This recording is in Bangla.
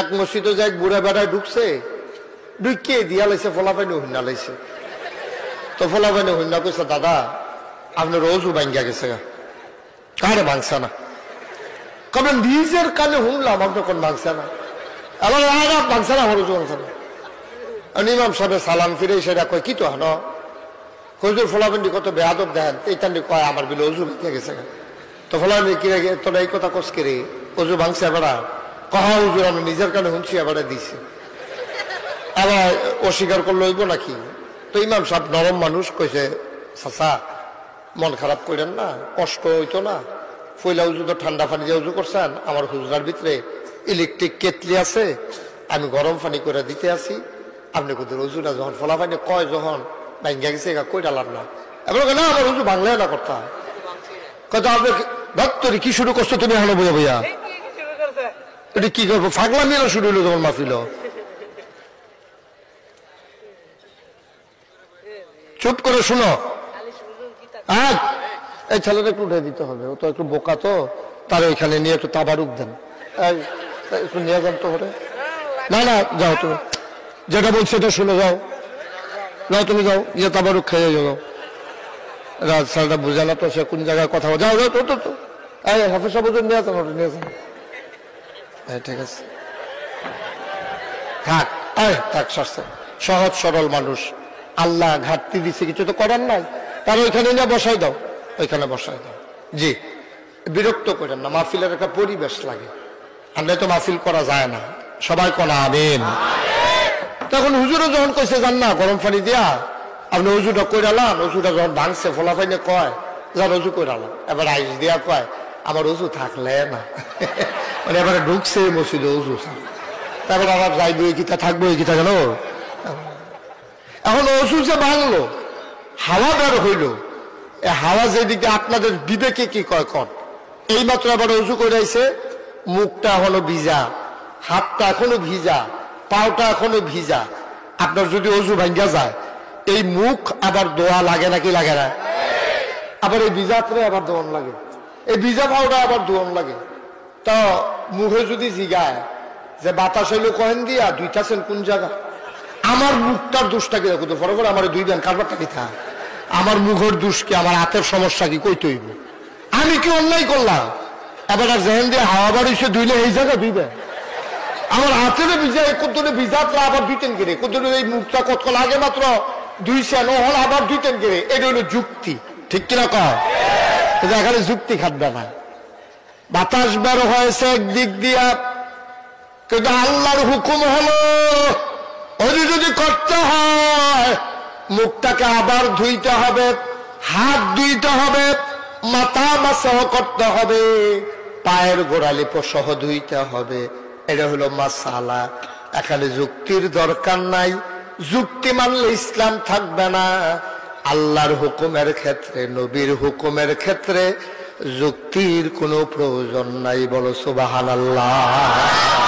এক মসজিদে যাই বুড়া বেড়ায় ঢুকছে, ঢুকিয়ে দিয়া লাইছে, ফলাফাইনি হুন্না লাইছে। তো ফলাফাইনি হুন্না কইছে, দাদা আপনার রোজু ভাঙ্গা গেছে। কারে ভাঙছে না? কবে নিজের কানে শুনলাম আপনার কোন ভাঙছে না, আমার ভাঙছে না, আমার রোজু ভাঙছে না। ইমাম সাহেব সালাম ফিরে সেটা কয় কি তো হান হুজুর ফলাফান্ডি কত বেয়াদব দেন, এই টান্ডি কয় আমার বিলে অজু ভেঙে গেছে। তো ফলাফান্ডি কিনে তোরা এই কথা কস করে অজু ভাঙছে এবারা কহা হুজুর আমি নিজের কানে শুনছি এবারে দিছে, আবার অস্বীকার করলে হইব নাকি? তো ইমাম সাহেব নরম মানুষ কইছে, চাচা মন খারাপ করেন না, কষ্ট হইতো না, ফইলা উজু তো ঠান্ডা পানি দিয়ে উজু করছেন, আমার হুজরার ভিতরে ইলেকট্রিক কেটলি আছে, আমি গরম পানি করে দিতে আসি, আপনি কোথায় উজুটা যখন ফলাফানি কয় যখন ভাঙ্গা গেছে কই ডালার না, এবার না আমার উজু বাংলা না করতাম কথা আপনি ভক্তরি কি শুরু করছো তুমি হলো বইয়া বইয়া এটা কি করবো, ফাগলা মেলা শুরু হইলো তোমার মাহফিল। চুপ করে শুনো, হ্যাঁ এই ছেলেটা একটু উঠে দিতে হবে, ও তো একটু বোকা, তো তার ওইখানে নিয়ে একটু তাবারুক দেন, একটু নিয়ে যান তো করে। না না যাও তুমি যেটা বলছো এটা শুনে যাও, যাও তুমি যাও, ইয়ে তাবারুক খেয়ে যাও। রাজ ছেলেটা বুঝে না তো সে কোন জায়গায় কথা যাও যাও তো তো এই হাফিজ সাহেব নিয়ে যান, ওটা নিয়ে যান। হ্যাঁ ঠিক আছে থাক, থাক সস্তা সহজ সরল মানুষ, আল্লাহ ঘাটতি দিচ্ছে কিছু তো করার নাই, তার ওইখানে নিয়ে বসাই দাও, ওইখানে বসাই দাও। জি বিরক্ত করেন না, মাহফিলের একটা পরিবেশ লাগে, আমরা তো মাহফিল করা যায় না, সবাই কনা আমিন। তখন হুজুরও যখন কইছে যান না গরম পানি দিয়া আপনি উজুটা কইরালাম, উজুটা যখন ভাঙছে ফলাফাইনে কয় যান উজু কইরালাম, এবার আইস দিয়া কয় আমার উজু থাকলে না মানে এবারে ঢুকছে মসজিদে উজু, তারপরে আবার যাইব এই কিতা থাকবো এই কিতা গেল। এখন উজু যে ভাঙলো, হাওয়া বের হইল, এই হাওয়া যেদিকে আপনাদের বিবেকে কি কয় কন, এইমাত্র আবার উজু কইরাইছে, মুখটা এখনো ভিজা, হাতটা এখনো ভিজা, পাওটা এখনো ভিজা, আপনার যদি অজু ভাঙ্গা যায় এই মুখ আবার দোয়া লাগে নাকি লাগে না? আবার এই ভিজাতে আবার দোয়ান লাগে, এই ভিজা পাওটা আবার দোয়ান লাগে। তো মুখে যদি জিগায় যে বাতাস হইলো কয়েন দিয়া দুইটা সেন কোন জায়গা, আমার মুখটার দোষটা কি রাখতো ফরক আমার দুই দেন কারবারটা কি থা, আমার মুখের দোষ কি, আমার হাতের সমস্যা কি, কই তৈব আমি কি অন্যায় করলাম? এবার আর জেহেন দিয়ে হাওয়া বাড়িছে দুইলে এই জায়গা দুইবেন, আমার হাতের ভিজা কুদ্দুরে ভিজাতলা আবার দুইতেন গেলে কুদ্দুরে এই মুখটা কত লাগে মাত্র দুই সেন হল আবার দুইতেন গেলে, এটা হইল যুক্তি, ঠিক কিনা কয়? এখানে যুক্তি খাটবে না। বাতাস বের হয়েছে একদিক দিয়া, কিন্তু আল্লাহর হুকুম হলো ওই যদি করতে হয় মুখটাকে আবার ধুইতে হবে, হাত ধুইতে হবে, মাথা মাসাহ করতে হবে, পায়ের গোড়ালি সহ ধুইতে হবে, এটা হলো মাসালা। এখানে যুক্তির দরকার নাই, যুক্তি মানলে ইসলাম থাকবে না। আল্লাহর হুকুমের ক্ষেত্রে, নবীর হুকুমের ক্ষেত্রে যুক্তির কোনো প্রয়োজন নাই, বলো সুবহানাল্লাহ।